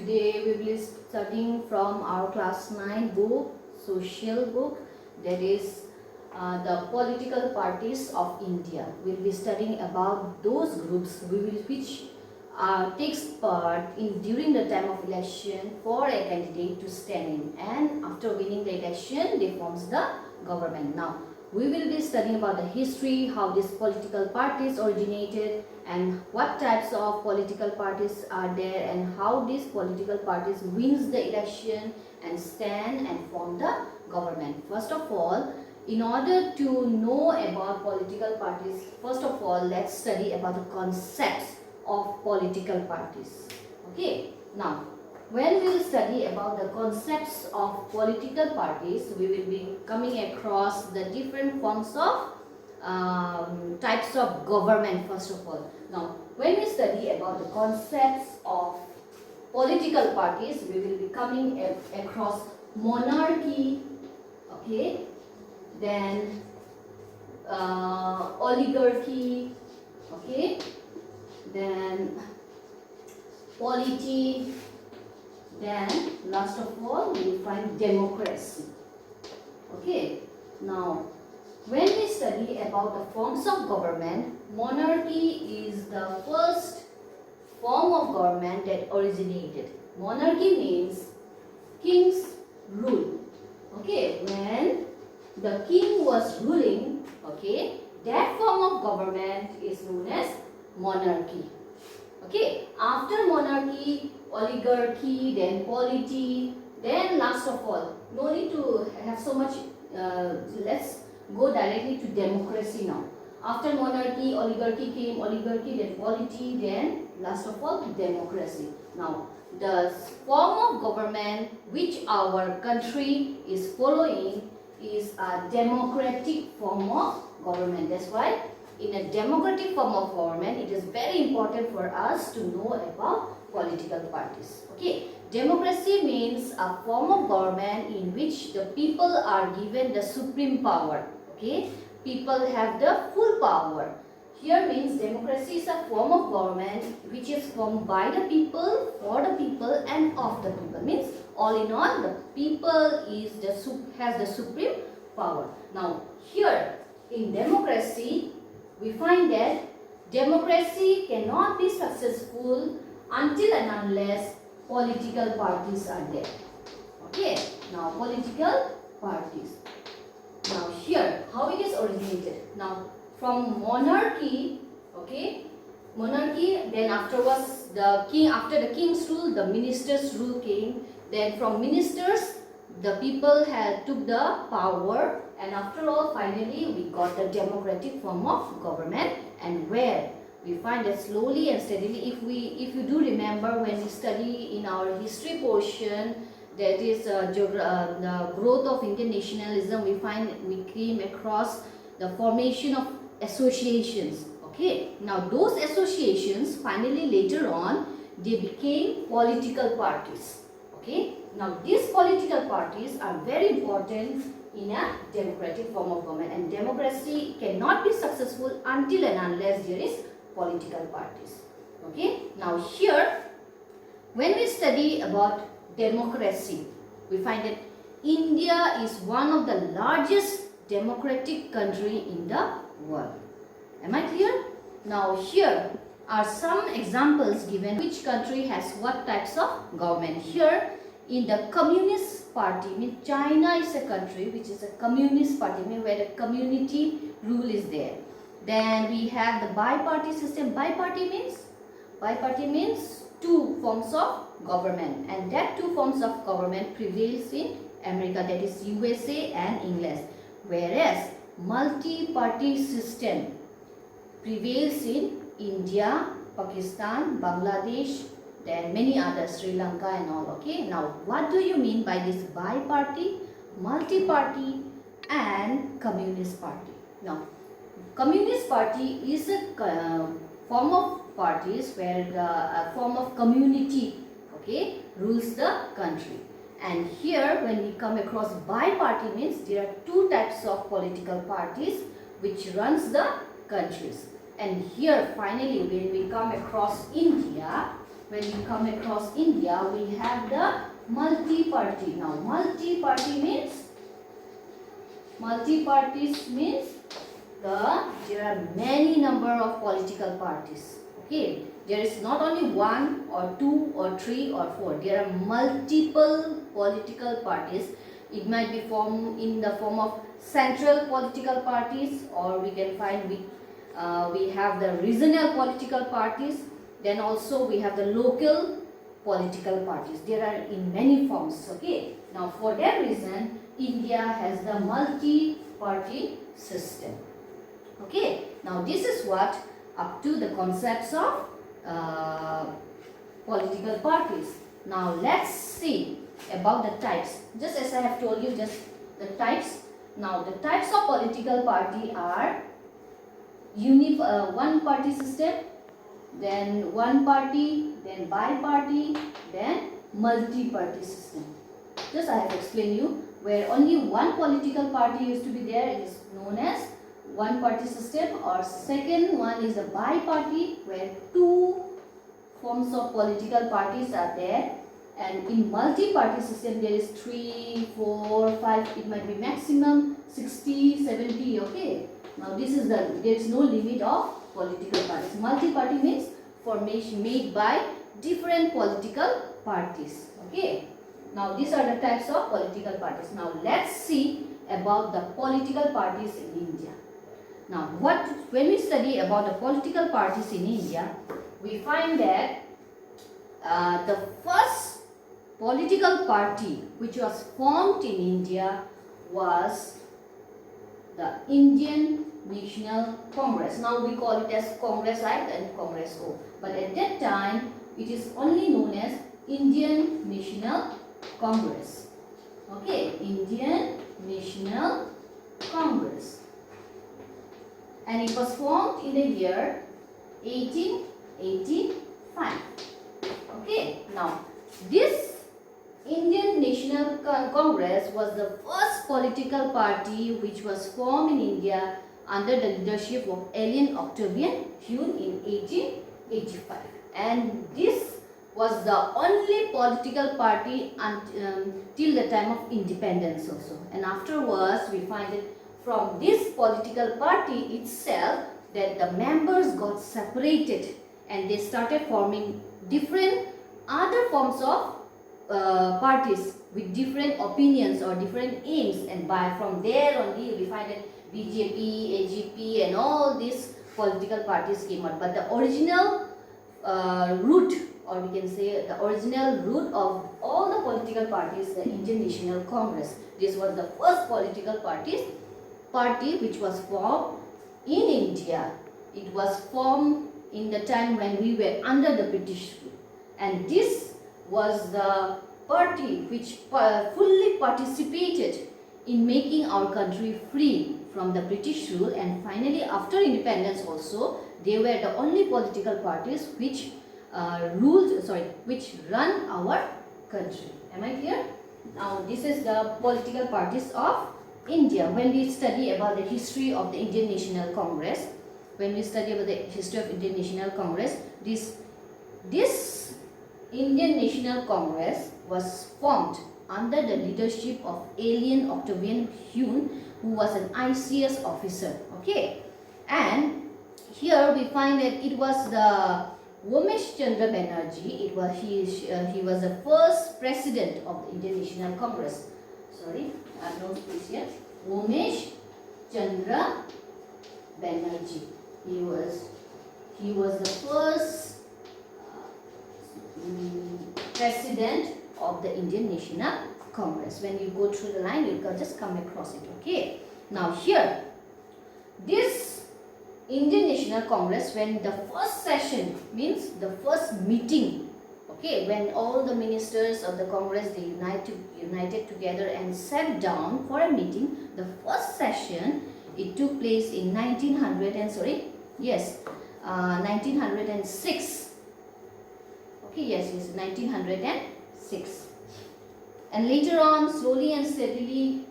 Today we will be studying from our class 9 book, social book, that is the political parties of India. We will be studying about those groups which takes part in during the time of election for a candidate to stand in, and after winning the election they forms the government. Now we will be studying about the history, how these political parties originated and what types of political parties are there and how these political parties wins the election and stand and form the government. First of all, in order to know about political parties, first of all let's study about the concepts of political parties. Okay, now when we will study about the concepts of political parties, we will be coming across the different forms of types of government first of all. Now when we study about the concepts of political parties, we will be coming across monarchy, okay, then oligarchy, okay, then polity, then last of all we will find democracy. Okay, now when we study about the forms of government, monarchy is the first form of government that originated. Monarchy means king's rule. Okay, when the king was ruling, okay, that form of government is known as monarchy. Okay, after monarchy, oligarchy, then polity, then last of all, no need to have so much, let's go directly to democracy now. After monarchy, oligarchy came, oligarchy, then polity, then last of all, democracy. Now, the form of government which our country is following is a democratic form of government. That's why in a democratic form of government, it is very important for us to know about political parties. Okay, democracy means a form of government in which the people are given the supreme power. Okay, people have the full power. Here means democracy is a form of government which is formed by the people, for the people, and of the people. Means all in all, the people has the supreme power. Now here in democracy, we find that democracy cannot be successful until and unless political parties are there. Okay, now political parties. Now here, how it is originated? Now from monarchy, okay, monarchy, then afterwards the king, after the king's rule, the ministers' rule came. Then from ministers, the people took the power, and after all, finally we got the democratic form of government, and where we find that slowly and steadily, if you do remember when we study in our history portion, that is the growth of Indian nationalism, we came across the formation of associations. Okay, now those associations finally later on they became political parties. Okay, now these political parties are very important in a democratic form of government, and democracy cannot be successful until and unless there is political parties. Okay, now here when we study about democracy, we find that India is one of the largest democratic country in the world. Am I clear? Now here are some examples given which country has what types of government. Here in the Communist Party, means China is a country which is a communist party, means where the community rule is there. Then we have the bi-party system. Bi-party means two forms of government, and that two forms of government prevails in America, that is USA and England, whereas multi-party system prevails in India, Pakistan, Bangladesh, then many others, Sri Lanka and all. Okay, now what do you mean by this bi-party, multi-party and communist party? Now communist party is a form of parties where the form of community, okay, rules the country. And here when we come across bi-party means there are two types of political parties which runs the countries. And here finally when we come across India, when we come across India, we have the multi-party. Now, multi-parties means there are many number of political parties. Okay, there is not only one or two or three or four. There are multiple political parties. It might be formed in the form of central political parties, or we can find we have the regional political parties. Then also we have the local political parties. There are in many forms. Okay. Now for that reason, India has the multi-party system. Okay. Now this is what up to the concepts of political parties. Now let's see about the types. Just as I have told you, just the types. Now the types of political party are one party system, then one party, then bi-party, then multi-party system. Just I have explained you, where only one political party used to be there, it is known as one party system, or second one is a bi-party, where two forms of political parties are there. And in multi-party system there is 3, 4, 5, it might be maximum 60, 70. Okay. Now this is there is no limit of political parties. Multi-party means formation made by different political parties. Okay. Now these are the types of political parties. Now let's see about the political parties in India. Now when we study about the political parties in India, we find that the first political party which was formed in India was the Indian National Congress. Now we call it as Congress I and Congress O. But at that time, it is only known as Indian National Congress. Okay, Indian National Congress. And it was formed in the year 1885. Okay, now this Indian National Congress was the first political party which was formed in India under the leadership of Alien Octavian Hume in 1885. And this was the only political party until the time of independence also. And afterwards we find it from this political party itself that the members got separated and they started forming different other forms of parties with different opinions or different aims, and from there only we find that BJP, AGP and all these political parties came out. But the original root, or we can say the original root of all the political parties, the Indian National Congress. This was the first political party which was formed in India. It was formed in the time when we were under the British rule, and this was the party which fully participated in making our country free from the British rule. And finally, after independence also, they were the only political parties which which run our country. Am I clear? Now this is the political parties of India. When we study about the history of the Indian National Congress, this Indian National Congress was formed under the leadership of Alien Octavian Hume, who was an ICS officer. Okay, and here we find that it was the Womesh Chandra Banerjee. He was the first president of the Indian National Congress. Sorry, I have no space here. Womesh Chandra Banerjee. He was the first president of the Indian National Congress. When you go through the line, you can just come across it. Okay. Now here, this Indian National Congress, when the first session, means the first meeting, okay, when all the ministers of the Congress, they united together and sat down for a meeting, the first session, it took place in 1906. Okay, yes, 1906. And later on, slowly and steadily,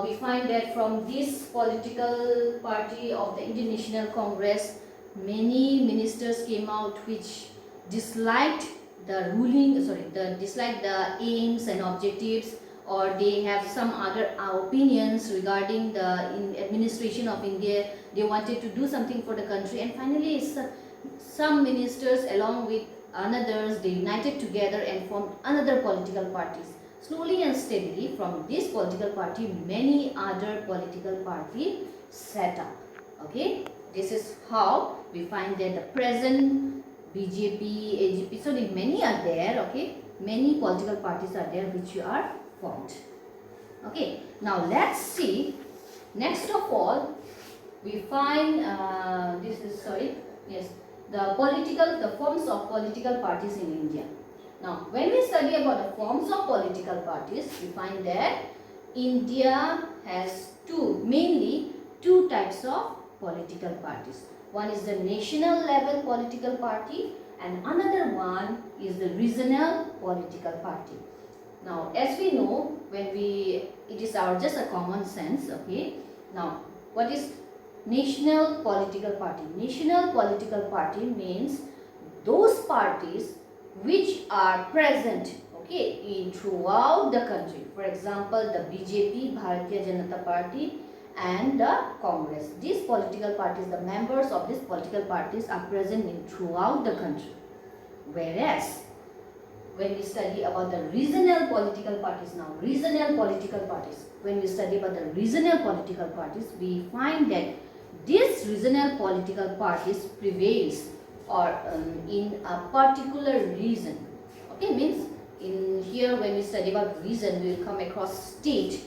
we find that from this political party of the Indian National Congress, many ministers came out which disliked dislike the aims and objectives, or they have some other opinions regarding the administration of India. They wanted to do something for the country, and finally some ministers along with others, they united together and formed another political parties. Slowly and steadily from this political party many other political party set up. Okay, this is how we find that the present BJP, AGP, so many are there. Okay, many political parties are there which are formed. Okay, now let's see. Next of all, we find the forms of political parties in India. Now, when we study about the forms of political parties, we find that India has mainly two types of political parties. One is the national level political party, and another one is the regional political party. Now, as we know, it is just a common sense. Okay. Now, what is national political party? National political party means those parties which are present, okay, in throughout the country. For example, the BJP, Bharatiya Janata Party, and the Congress. These political parties, the members of these political parties are present in throughout the country. Whereas, when we study about the regional political parties when we study about the regional political parties, we find that these regional political parties prevails or in a particular region. Okay, means in here when we study about region, we will come across state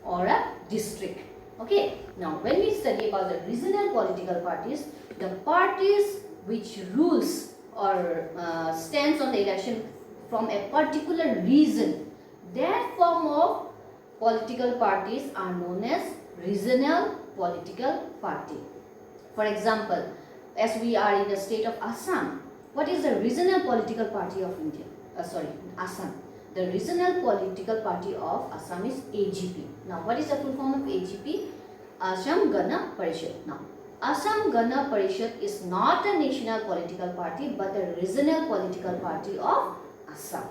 or a district. Okay, now when we study about the regional political parties, the parties which rules or stands on the election from a particular region, that form of political parties are known as regional political party. For example, as we are in the state of Assam, what is the regional political party of India? Assam. The regional political party of Assam is AGP. Now, what is the full form of AGP? Assam Gana Parishad. Now, Assam Gana Parishad is not a national political party but a regional political party of Assam.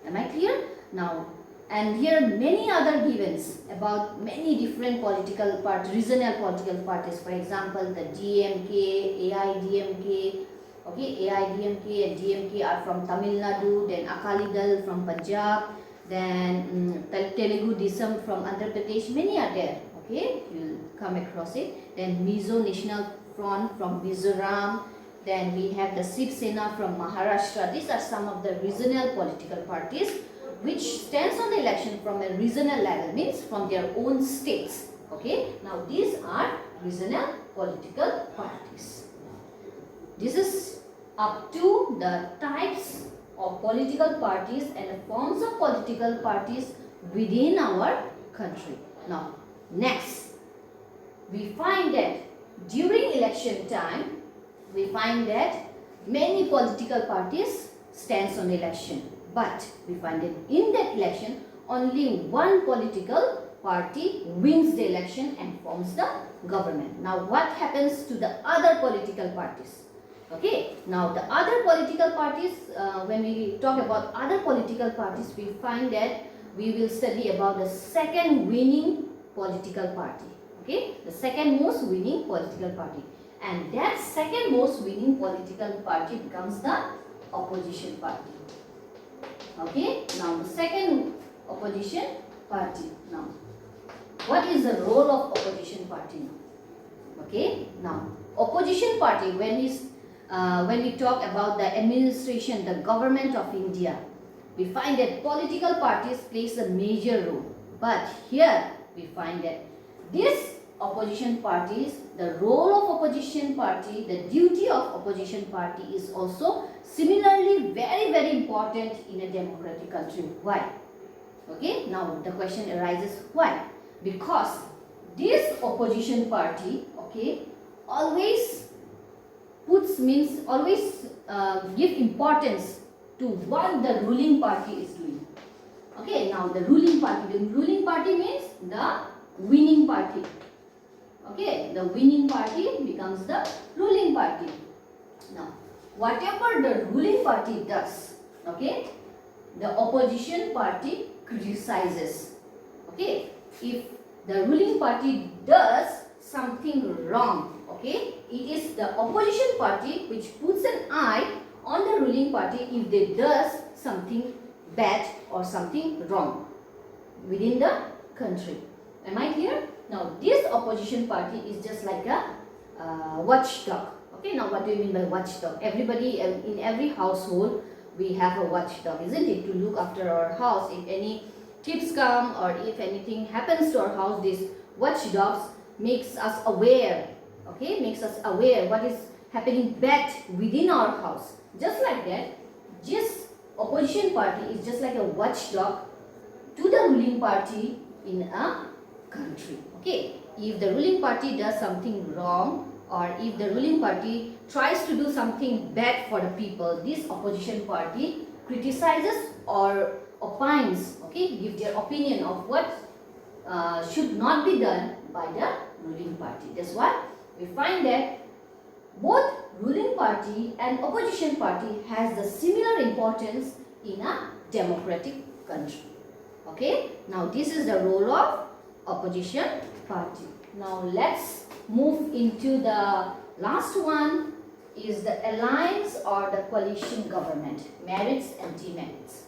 Am I clear? Now, and here many other givens about many different political parties, regional political parties. For example, the DMK, AIDMK. Okay, AIDMK and DMK are from Tamil Nadu. Then Akali Dal from Punjab. Then Telugu Desam from Andhra Pradesh. Many are there. Okay, you will come across it. Then Mizo National Front from Mizoram. Then we have the Shiv Sena from Maharashtra. These are some of the regional political parties which stands on the election from a regional level, means from their own states. Okay, now these are regional political parties. This is up to the types of political parties and the forms of political parties within our country. Now, next, we find that during election time, we find that many political parties stands on election, but we find that in that election only one political party wins the election and forms the government. Now, what happens to the other political parties? Okay, now the other political parties, when we talk about other political parties, we find that we will study about the second winning political party. Okay, the second most winning political party, and that second most winning political party becomes the opposition party. Okay, now the second opposition party. Now, what is the role of opposition party now? Okay, now opposition party, when we talk about the administration, the government of India, we find that political parties plays a major role. But here we find that this opposition parties, the role of opposition party, the duty of opposition party is also similarly very, very important in a democratic country. Why? Okay, now the question arises, why? Because this opposition party, okay, always give importance to what the ruling party is doing. Okay, now the ruling party means the winning party. Okay, the winning party becomes the ruling party. Now, whatever the ruling party does, okay, the opposition party criticizes. Okay, if the ruling party does something wrong, okay, it is the opposition party which puts an eye on the ruling party if they does something bad or something wrong within the country. Am I clear? Now this opposition party is just like a watchdog. Okay, now what do you mean by watchdog? Everybody in every household we have a watchdog, isn't it? To look after our house. If any thieves come or if anything happens to our house, these watchdogs makes us aware. Okay, makes us aware what is happening bad within our house. Just like that, this opposition party is just like a watchdog to the ruling party in a country. Okay, if the ruling party does something wrong or if the ruling party tries to do something bad for the people, this opposition party criticizes or opines, okay, give their opinion of what should not be done by the ruling party. That's why we find that both ruling party and opposition party has the similar importance in a democratic country. Okay, now this is the role of opposition party. Now let's move into the last one, is the alliance or the coalition government, merits and demerits.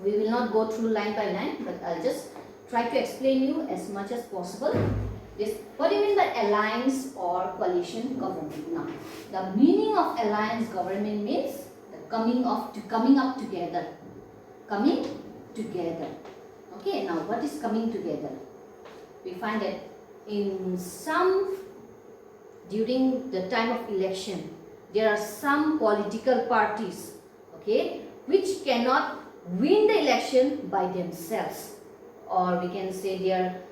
We will not go through line by line, but I'll just try to explain you as much as possible. This, what do you mean by alliance or coalition government? Now, the meaning of alliance government means the coming up together. Coming together. Okay, now what is coming together? We find that during the time of election, there are some political parties, okay, which cannot win the election by themselves, or we can say there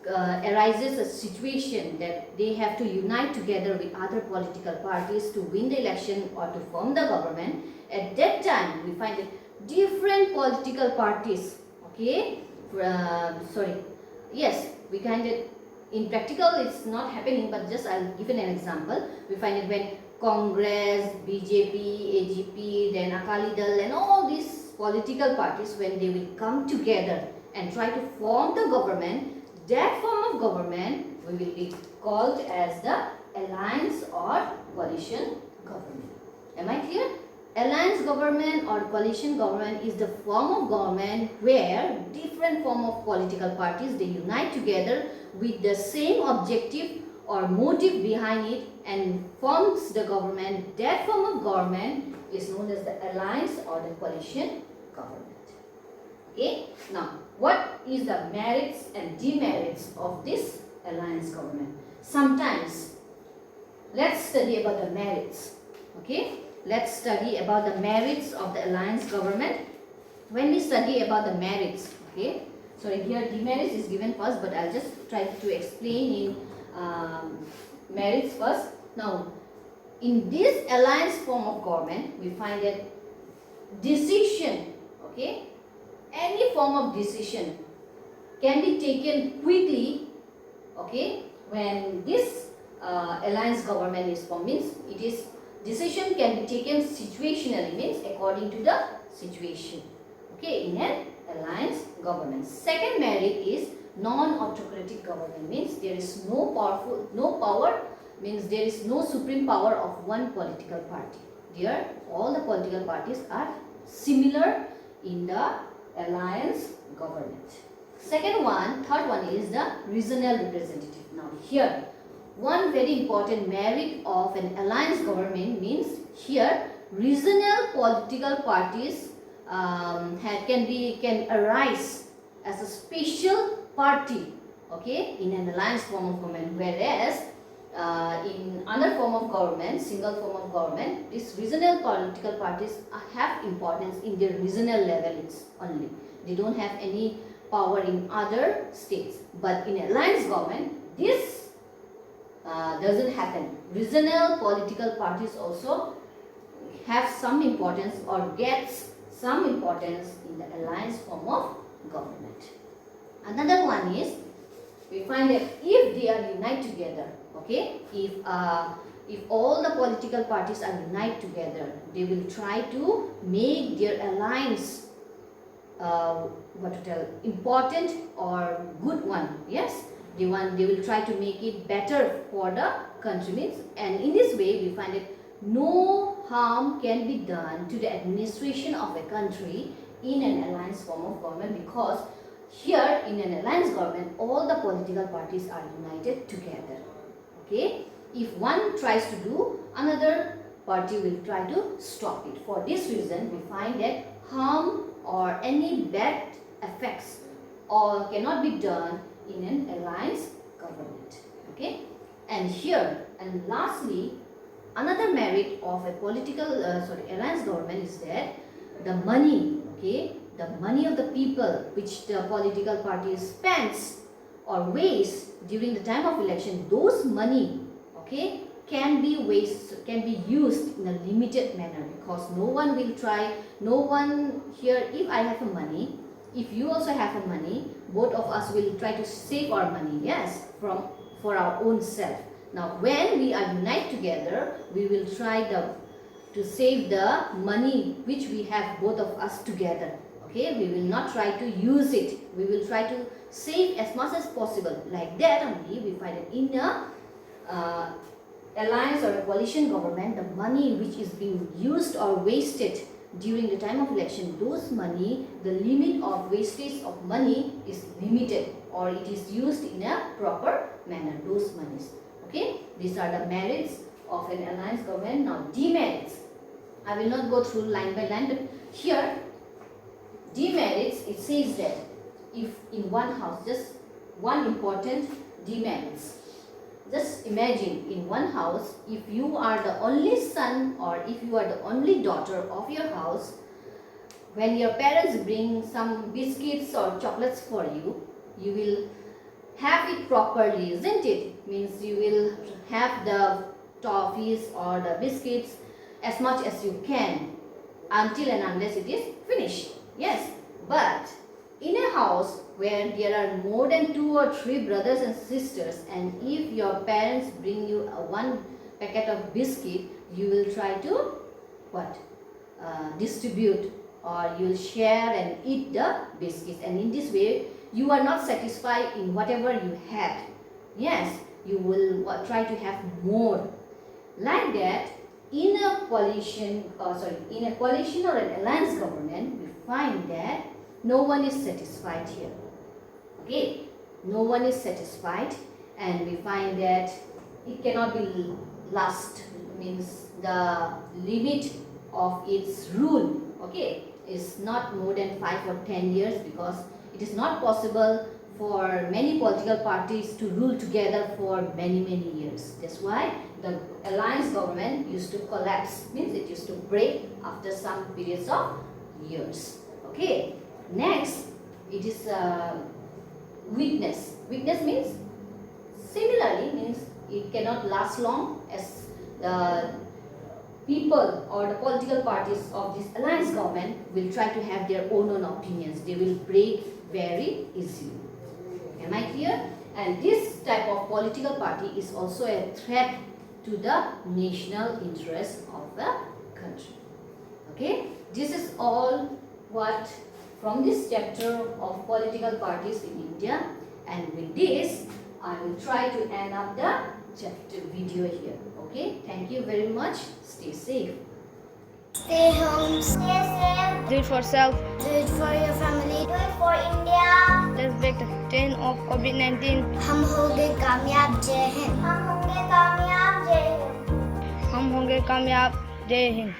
arises a situation that they have to unite together with other political parties to win the election or to form the government. At that time, we find that different political parties, okay, we kind of, in practical it's not happening, but just I'll give an example. We find it when Congress, BJP, AGP, then Akali Dal and all these political parties, when they will come together and try to form the government, that form of government we will be called as the alliance or coalition government. Am I clear? Alliance government or coalition government is the form of government where different form of political parties, they unite together with the same objective or motive behind it and forms the government. That form of government is known as the alliance or the coalition government. Okay, now what is the merits and demerits of this alliance government? Sometimes, let's study about the merits. Okay, let's study about the merits of the alliance government. When we study about the merits, okay, sorry, here demerits is given first, but I'll just try to explain in merits first. Now, in this alliance form of government, we find that decision, okay, any form of decision can be taken quickly, okay, when this alliance government is formed. Means it is, decision can be taken situationally, means according to the situation, okay, in an alliance government. Second merit is non-autocratic government, means there is no power, means there is no supreme power of one political party. There all the political parties are similar in the alliance government. Third one is the regional representative. Now here, one very important merit of an alliance government means here regional political parties can arise as a special party, okay, in an alliance form of government, whereas in other form of government, single form of government, these regional political parties have importance in their regional level only. They don't have any power in other states. But in alliance government, this doesn't happen. Regional political parties also have some importance or gets some importance in the alliance form of government. Another one is, we find that if they are united together, okay, if if all the political parties are united together, they will try to make their alliance important or good one. Yes, they will try to make it better for the country means, and in this way we find that no harm can be done to the administration of a country in an alliance form of government, because here in an alliance government all the political parties are united together. Okay, if one tries to do, another party will try to stop it. For this reason we find that harm or any bad effects or cannot be done in an alliance government. Okay, and here, and lastly, another merit of a alliance government is that the money, okay, the money of the people which the political party spends or wastes during the time of election, those money, okay, can be used in a limited manner, because no one here, if I have a money, if you also have a money, both of us will try to save our money, yes, for our own self. Now when we are united together, we will try to save the money which we have, both of us together. Okay, we will not try to use it, we will try to save as much as possible. Like that only we find that in a alliance or a coalition government, the money which is being used or wasted during the time of election, those money, the limit of wastage of money is limited, or it is used in a proper manner, those monies. Okay, these are the merits of an alliance government. Now demerits, I will not go through line by line, but here demerits, it says that if in one house, just one important demerits. Just imagine in one house, if you are the only son or if you are the only daughter of your house, when your parents bring some biscuits or chocolates for you, you will have it properly, isn't it? Means you will have the toffees or the biscuits as much as you can until and unless it is finished. Yes, but in a house where there are more than 2 or 3 brothers and sisters, and if your parents bring you one packet of biscuit, you will try to distribute, or you will share and eat the biscuits, and in this way you are not satisfied in whatever you had. Yes, you will try to have more. Like that, in a coalition or an alliance government, we find that no one is satisfied here. Okay, no one is satisfied, and we find that it cannot be last, means the limit of its rule, okay, is not more than 5 or 10 years, because it is not possible for many political parties to rule together for many years. That's why the alliance government used to collapse, means it used to break after some periods of years. Okay, next it is weakness. Weakness means, similarly, means it cannot last long, as the people or the political parties of this alliance government will try to have their own opinions. They will break very easily. Am I clear? And this type of political party is also a threat to the national interest of the country. Okay, this is all what from this chapter of political parties in India, and with this I will try to end up the chapter video here. Okay, thank you very much. Stay safe. Stay home, stay safe. Do it for self. Do it for your family. Do it for India. Let's break the chain of COVID-19. हम होंगे कामयाब, जय हिंद. हम होंगे कामयाब, जय हिंद. हम होंगे कामयाब, जय हिंद.